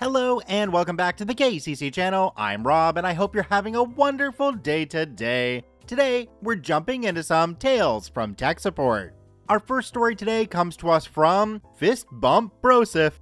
Hello and welcome back to the KCC channel. I'm Rob and I hope you're having a wonderful day today. Today, we're jumping into some Tales from Tech Support. Our first story today comes to us from Fist Bump Brosif.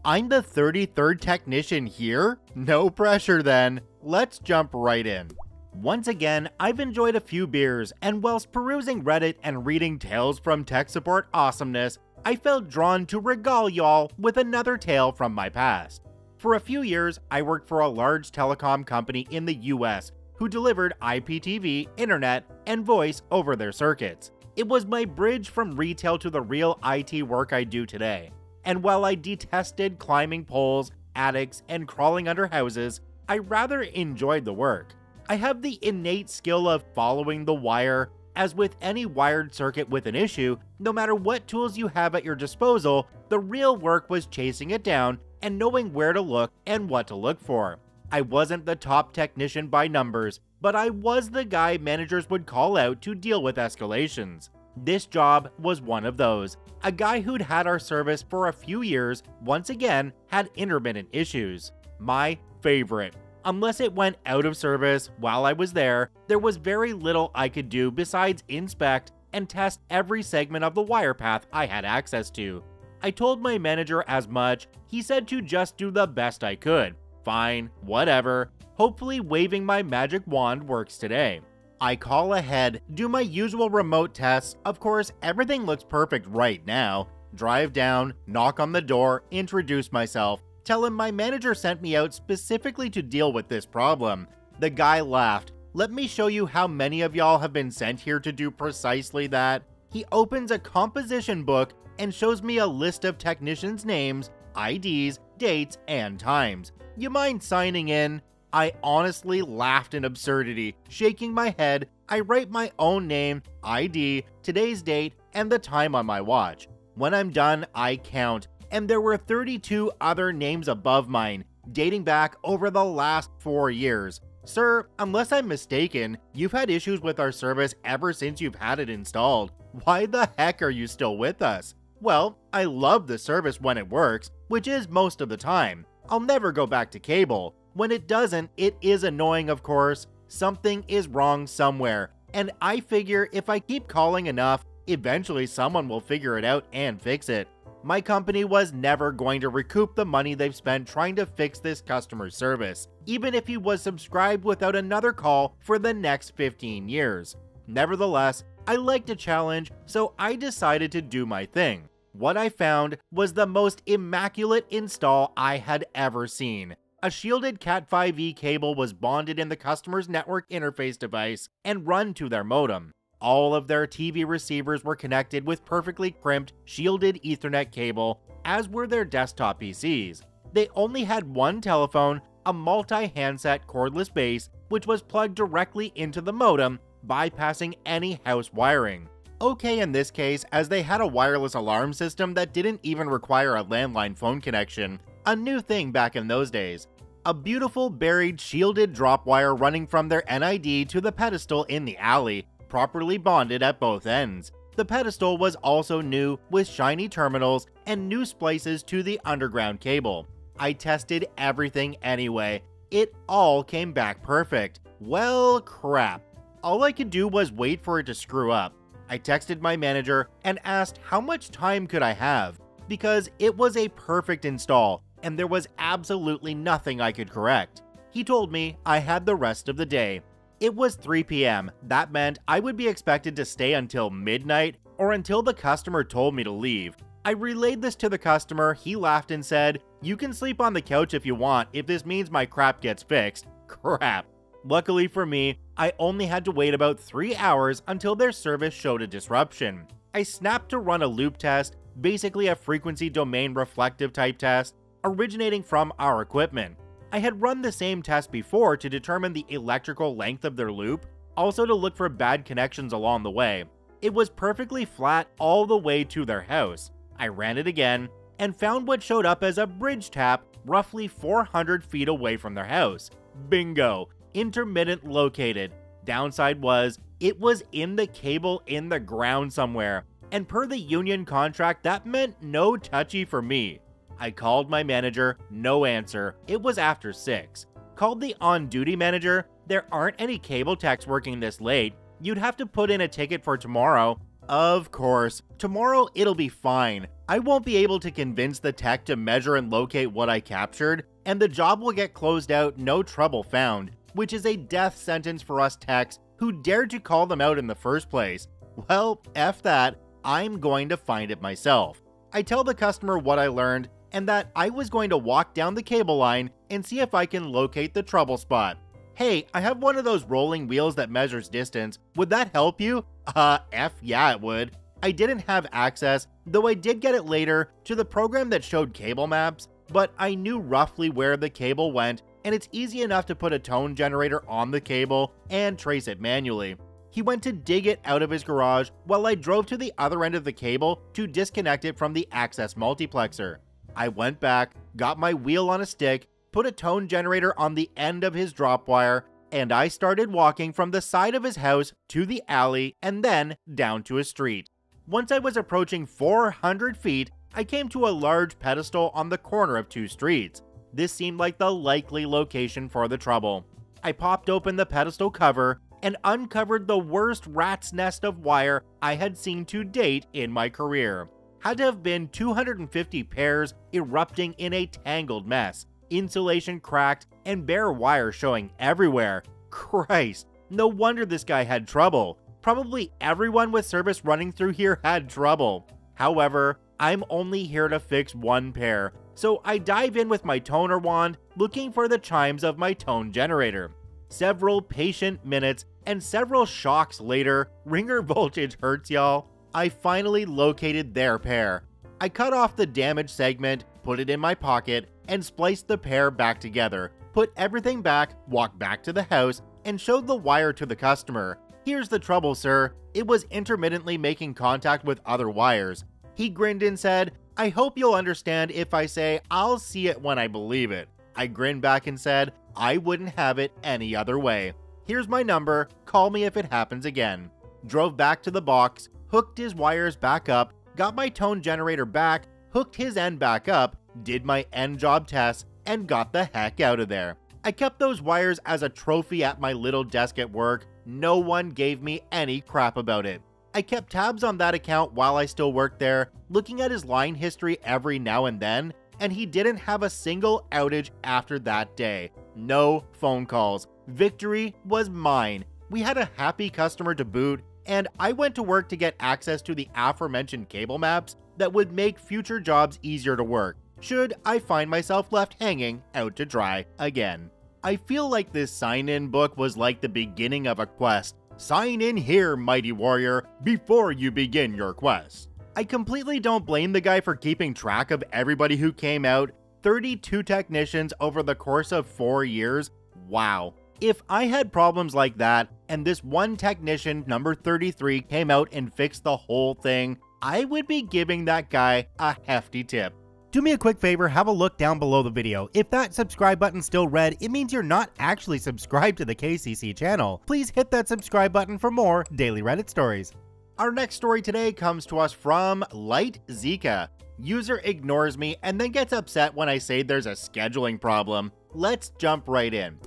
I'm the 33rd technician here? No pressure then. Let's jump right in. Once again, I've enjoyed a few beers, and whilst perusing Reddit and reading Tales from Tech Support awesomeness, I felt drawn to regale y'all with another tale from my past. For a few years, I worked for a large telecom company in the US who delivered IPTV, internet, and voice over their circuits. It was my bridge from retail to the real IT work I do today. And while I detested climbing poles, attics, and crawling under houses, I rather enjoyed the work. I have the innate skill of following the wire. As with any wired circuit with an issue, no matter what tools you have at your disposal, the real work was chasing it down and knowing where to look and what to look for. I wasn't the top technician by numbers, but I was the guy managers would call out to deal with escalations. This job was one of those. A guy who'd had our service for a few years, once again, had intermittent issues. My favorite. Unless it went out of service while I was there was very little I could do besides inspect and test every segment of the wire path I had access to. I told my manager as much. He said to just do the best I could. Fine, whatever. Hopefully waving my magic wand works today. I call ahead, do my usual remote tests. Of course, everything looks perfect right now. Drive down, knock on the door, introduce myself. Tell him my manager sent me out specifically to deal with this problem. The guy laughed. Let me show you how many of y'all have been sent here to do precisely that. He opens a composition book and shows me a list of technicians' names, IDs, dates, and times. You mind signing in? I honestly laughed in absurdity. Shaking my head, I write my own name, ID, today's date, and the time on my watch. When I'm done, I count. And there were 32 other names above mine, dating back over the last 4 years. Sir, unless I'm mistaken, you've had issues with our service ever since you've had it installed. Why the heck are you still with us? Well, I love the service when it works, which is most of the time. I'll never go back to cable. When it doesn't, it is annoying, of course. Something is wrong somewhere, and I figure if I keep calling enough, eventually someone will figure it out and fix it. My company was never going to recoup the money they've spent trying to fix this customer service, even if he was subscribed without another call for the next 15 years. Nevertheless, I liked a challenge, so I decided to do my thing. What I found was the most immaculate install I had ever seen. A shielded Cat5e cable was bonded in the customer's network interface device and run to their modem. All of their TV receivers were connected with perfectly crimped, shielded Ethernet cable, as were their desktop PCs. They only had one telephone, a multi-handset cordless base, which was plugged directly into the modem, bypassing any house wiring. Okay in this case, as they had a wireless alarm system that didn't even require a landline phone connection, a new thing back in those days. A beautiful buried shielded drop wire running from their NID to the pedestal in the alley, properly bonded at both ends. The pedestal was also new, with shiny terminals and new splices to the underground cable. I tested everything anyway. It all came back perfect. Well, crap. All I could do was wait for it to screw up. I texted my manager and asked how much time could I have, because it was a perfect install and there was absolutely nothing I could correct. He told me I had the rest of the day. It was 3 p.m. That meant I would be expected to stay until midnight or until the customer told me to leave. I relayed this to the customer. He laughed and said, "You can sleep on the couch if you want, if this means my crap gets fixed." Crap. Luckily for me, I only had to wait about 3 hours until their service showed a disruption. I snapped to run a loop test, basically a frequency domain reflective type test, originating from our equipment. I had run the same test before to determine the electrical length of their loop, also to look for bad connections along the way. It was perfectly flat all the way to their house. I ran it again and found what showed up as a bridge tap roughly 400 feet away from their house. Bingo! Intermittent located. Downside was, it was in the cable in the ground somewhere, and per the union contract that meant no touchy for me. I called my manager, no answer. It was after 6. Called the on-duty manager, there aren't any cable techs working this late. You'd have to put in a ticket for tomorrow. Of course, tomorrow it'll be fine. I won't be able to convince the tech to measure and locate what I captured, and the job will get closed out, no trouble found, which is a death sentence for us techs who dared to call them out in the first place. Well, F that, I'm going to find it myself. I tell the customer what I learned and that I was going to walk down the cable line and see if I can locate the trouble spot. Hey, I have one of those rolling wheels that measures distance. Would that help you? F yeah, it would. I didn't have access, though I did get it later, to the program that showed cable maps, but I knew roughly where the cable went, and it's easy enough to put a tone generator on the cable and trace it manually. He went to dig it out of his garage while I drove to the other end of the cable to disconnect it from the access multiplexer. I went back, got my wheel on a stick, put a tone generator on the end of his drop wire, and I started walking from the side of his house to the alley and then down to a street. Once I was approaching 400 feet, I came to a large pedestal on the corner of 2 streets. This seemed like the likely location for the trouble. I popped open the pedestal cover and uncovered the worst rat's nest of wire I had seen to date in my career. Had to have been 250 pairs erupting in a tangled mess, insulation cracked, and bare wire showing everywhere. Christ, no wonder this guy had trouble. Probably everyone with service running through here had trouble. However, I'm only here to fix one pair, so I dive in with my toner wand looking for the chimes of my tone generator. Several patient minutes and several shocks later, ringer voltage hurts y'all, I finally located their pair. I cut off the damaged segment, put it in my pocket, and spliced the pair back together, put everything back, walked back to the house, and showed the wire to the customer. Here's the trouble, sir. It was intermittently making contact with other wires. He grinned and said, I hope you'll understand if I say I'll see it when I believe it. I grinned back and said, I wouldn't have it any other way. Here's my number, call me if it happens again. Drove back to the box, hooked his wires back up, got my tone generator back, hooked his end back up, did my end job test, and got the heck out of there. I kept those wires as a trophy at my little desk at work. No one gave me any crap about it. I kept tabs on that account while I still worked there, looking at his line history every now and then, and he didn't have a single outage after that day. No phone calls. Victory was mine. We had a happy customer to boot, and I went to work to get access to the aforementioned cable maps that would make future jobs easier to work, should I find myself left hanging out to dry again. I feel like this sign-in book was like the beginning of a quest. Sign in here, mighty warrior, before you begin your quest. I completely don't blame the guy for keeping track of everybody who came out. 32 technicians over the course of 4 years. Wow. If I had problems like that, and this one technician, number 33, came out and fixed the whole thing, I would be giving that guy a hefty tip. Do me a quick favor, have a look down below the video. If that subscribe button's still red, it means you're not actually subscribed to the KCC channel. Please hit that subscribe button for more daily Reddit stories. Our next story today comes to us from Light Zika. User ignores me and then gets upset when I say there's a scheduling problem. Let's jump right in.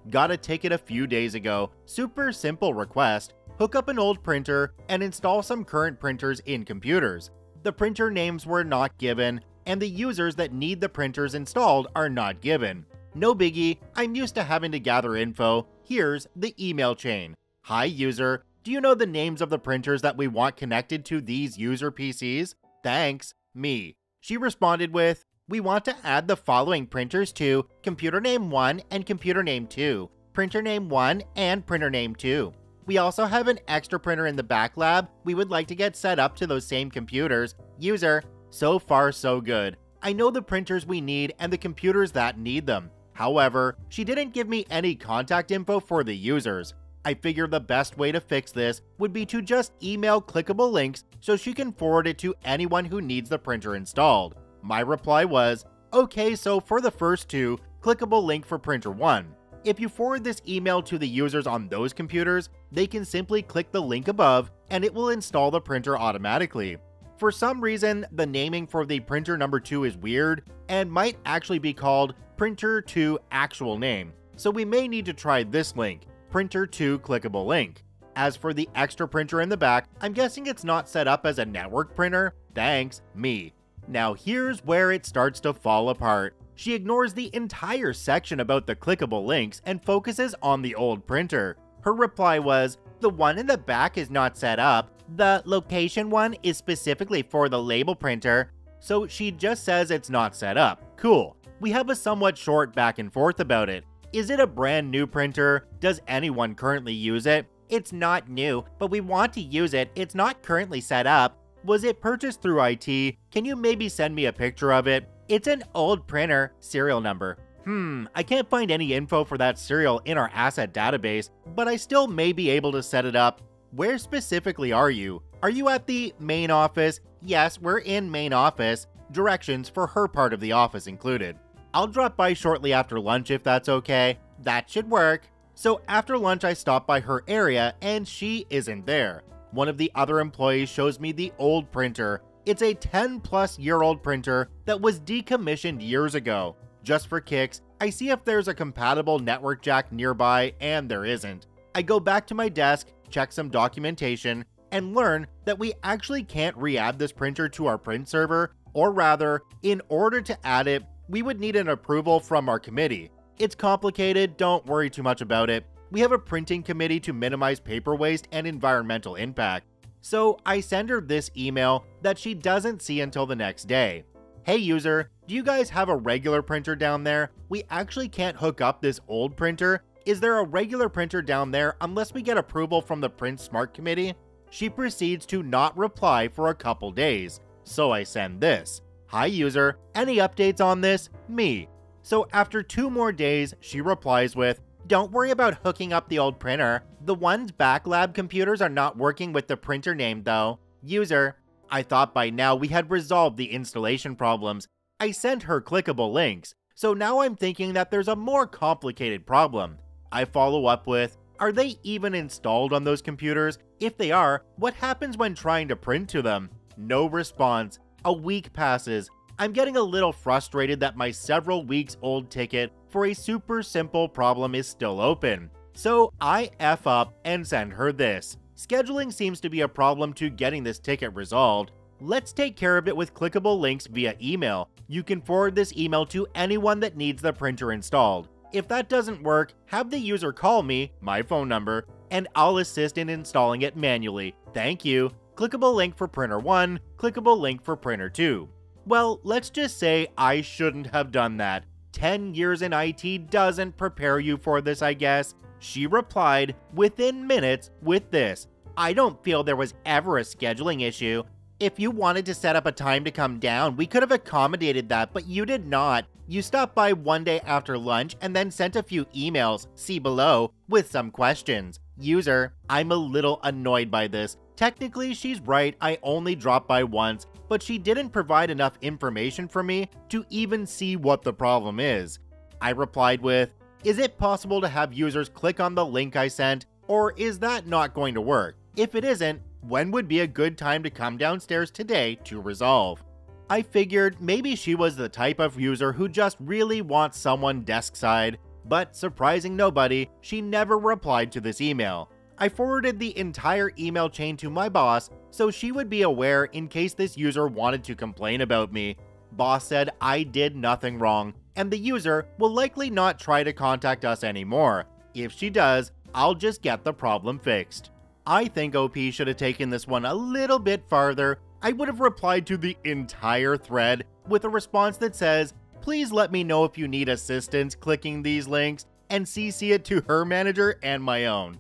Got a ticket a few days ago. Super simple request. Hook up an old printer and install some current printers in computers. The printer names were not given, and the users that need the printers installed are not given. No biggie, I'm used to having to gather info. Here's the email chain. Hi user, do you know the names of the printers that we want connected to these user PCs? Thanks, me. She responded with, we want to add the following printers to computer name 1 and computer name 2, printer name 1 and printer name 2. We also have an extra printer in the back lab we would like to get set up to those same computers. User, so far so good. I know the printers we need and the computers that need them. However, she didn't give me any contact info for the users. I figure the best way to fix this would be to just email clickable links so she can forward it to anyone who needs the printer installed. My reply was, okay, so for the first two, clickable link for printer 1. If you forward this email to the users on those computers, they can simply click the link above and it will install the printer automatically. For some reason, the naming for the printer number 2 is weird and might actually be called Printer 2 Actual Name, so we may need to try this link, Printer 2 Clickable Link. As for the extra printer in the back, I'm guessing it's not set up as a network printer. Thanks, me. Now here's where it starts to fall apart. She ignores the entire section about the clickable links and focuses on the old printer. Her reply was, "The one in the back is not set up. The location one is specifically for the label printer." So she just says it's not set up. Cool. We have a somewhat short back and forth about it. Is it a brand new printer? Does anyone currently use it? It's not new, but we want to use it. It's not currently set up. Was it purchased through IT? Can you maybe send me a picture of it? It's an old printer. Serial number. I can't find any info for that serial in our asset database, but I still may be able to set it up. Where specifically are you? Are you at the main office? Yes, we're in main office. Directions for her part of the office included. I'll drop by shortly after lunch if that's okay. That should work. So after lunch I stop by her area and she isn't there. One of the other employees shows me the old printer. It's a 10-plus-year-old printer that was decommissioned years ago. Just for kicks, I see if there's a compatible network jack nearby, and there isn't. I go back to my desk, check some documentation, and learn that we actually can't re-add this printer to our print server, or rather, in order to add it, we would need an approval from our committee. It's complicated, don't worry too much about it. We have a printing committee to minimize paper waste and environmental impact. So I send her this email that she doesn't see until the next day. Hey user, do you guys have a regular printer down there? We actually can't hook up this old printer. Is there a regular printer down there unless we get approval from the Print Smart Committee? She proceeds to not reply for a couple days. So I send this. Hi user, any updates on this? Me. So after 2 more days, she replies with, "Don't worry about hooking up the old printer. The one's back lab computers are not working with the printer name though. User." I thought by now we had resolved the installation problems. I sent her clickable links. So now I'm thinking that there's a more complicated problem. I follow up with, are they even installed on those computers? If they are, what happens when trying to print to them? No response. A week passes. I'm getting a little frustrated that my several weeks old ticket for a super simple problem is still open. So I F up and send her this. Scheduling seems to be a problem to getting this ticket resolved. Let's take care of it with clickable links via email. You can forward this email to anyone that needs the printer installed. If that doesn't work, have the user call me, my phone number, and I'll assist in installing it manually. Thank you. Clickable link for printer 1, clickable link for printer 2. Well, let's just say I shouldn't have done that. 10 years in IT doesn't prepare you for this, I guess. She replied within minutes with this. I don't feel there was ever a scheduling issue. If you wanted to set up a time to come down, we could have accommodated that, but you did not. You stopped by one day after lunch and then sent a few emails, see below, with some questions. User, I'm a little annoyed by this. Technically, she's right, I only dropped by once, but she didn't provide enough information for me to even see what the problem is. I replied with, is it possible to have users click on the link I sent, or is that not going to work? If it isn't, when would be a good time to come downstairs today to resolve? I figured maybe she was the type of user who just really wants someone desk side, but surprising nobody, she never replied to this email. I forwarded the entire email chain to my boss so she would be aware in case this user wanted to complain about me. Boss said I did nothing wrong, and the user will likely not try to contact us anymore. If she does, I'll just get the problem fixed. I think OP should have taken this one a little bit farther. I would have replied to the entire thread with a response that says, please let me know if you need assistance clicking these links, and CC it to her manager and my own.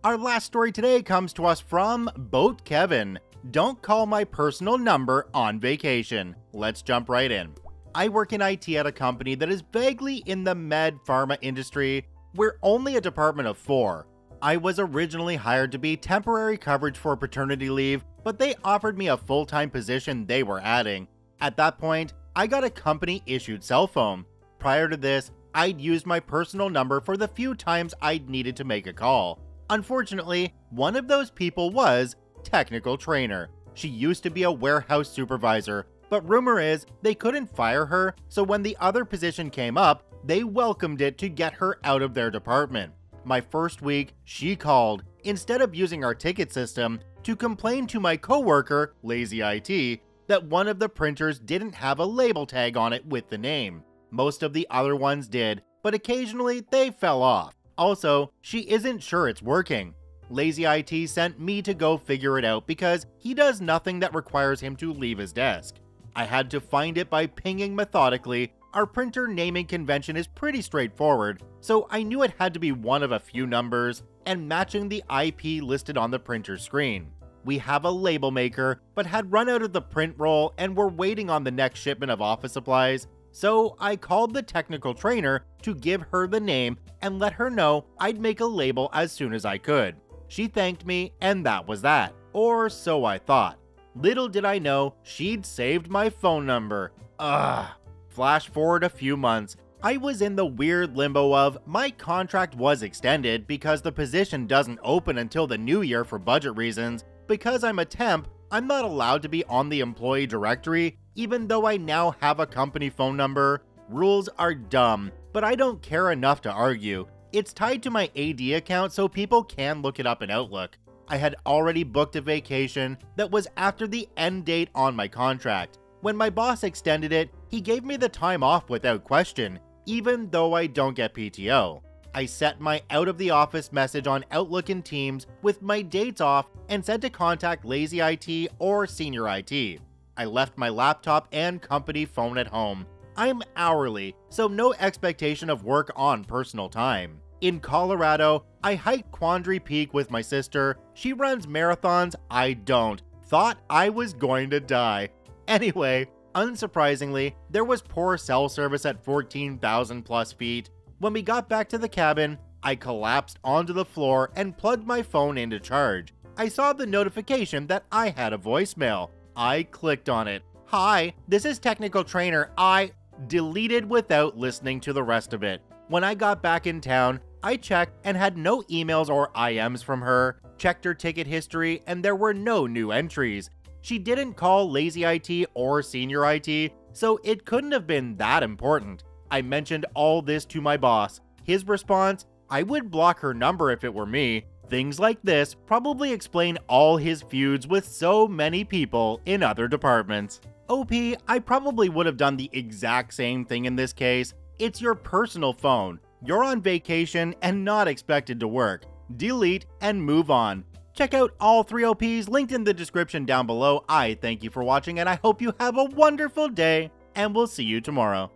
Our last story today comes to us from Boat Kevin. Don't call my personal number on vacation. Let's jump right in. I work in IT at a company that is vaguely in the med pharma industry. We're only a department of 4. I was originally hired to be temporary coverage for paternity leave, but they offered me a full-time position they were adding. At that point, I got a company-issued cell phone. Prior to this, I'd used my personal number for the few times I'd needed to make a call. Unfortunately, one of those people was technical trainer. She used to be a warehouse supervisor, but rumor is they couldn't fire her, so when the other position came up, they welcomed it to get her out of their department. My first week, she called, instead of using our ticket system, to complain to my coworker, Lazy IT, that one of the printers didn't have a label tag on it with the name. Most of the other ones did, but occasionally they fell off. Also, she isn't sure it's working. Lazy IT sent me to go figure it out because he does nothing that requires him to leave his desk. I had to find it by pinging methodically. Our printer naming convention is pretty straightforward, so I knew it had to be one of a few numbers and matching the IP listed on the printer screen. We have a label maker, but had run out of the print roll and were waiting on the next shipment of office supplies, so I called the technical trainer to give her the name and let her know I'd make a label as soon as I could. She thanked me, and that was that. Or so I thought. Little did I know she'd saved my phone number. Ugh. Flash forward a few months, I was in the weird limbo of my contract was extended because the position doesn't open until the new year for budget reasons. Because I'm a temp, I'm not allowed to be on the employee directory, even though I now have a company phone number. Rules are dumb, but I don't care enough to argue. It's tied to my AD account so people can look it up in Outlook. I had already booked a vacation that was after the end date on my contract. When my boss extended it, he gave me the time off without question, even though I don't get PTO. I set my out of the office message on Outlook and Teams with my dates off and said to contact Lazy IT or Senior IT. I left my laptop and company phone at home. I'm hourly, so no expectation of work on personal time. In Colorado, I hiked Quandary Peak with my sister. She runs marathons, I don't. Thought I was going to die. Anyway, unsurprisingly, there was poor cell service at 14,000 plus feet. When we got back to the cabin, I collapsed onto the floor and plugged my phone into charge. I saw the notification that I had a voicemail. I clicked on it. Hi, this is Technical Trainer. I deleted without listening to the rest of it. When I got back in town, I checked and had no emails or IMs from her, checked her ticket history, and there were no new entries. She didn't call Lazy IT or Senior IT, so it couldn't have been that important. I mentioned all this to my boss. His response, I would block her number if it were me. Things like this probably explain all his feuds with so many people in other departments. OP, I probably would have done the exact same thing in this case. It's your personal phone. You're on vacation and not expected to work. Delete and move on. Check out all 3 OPs linked in the description down below. I thank you for watching and I hope you have a wonderful day, and we'll see you tomorrow.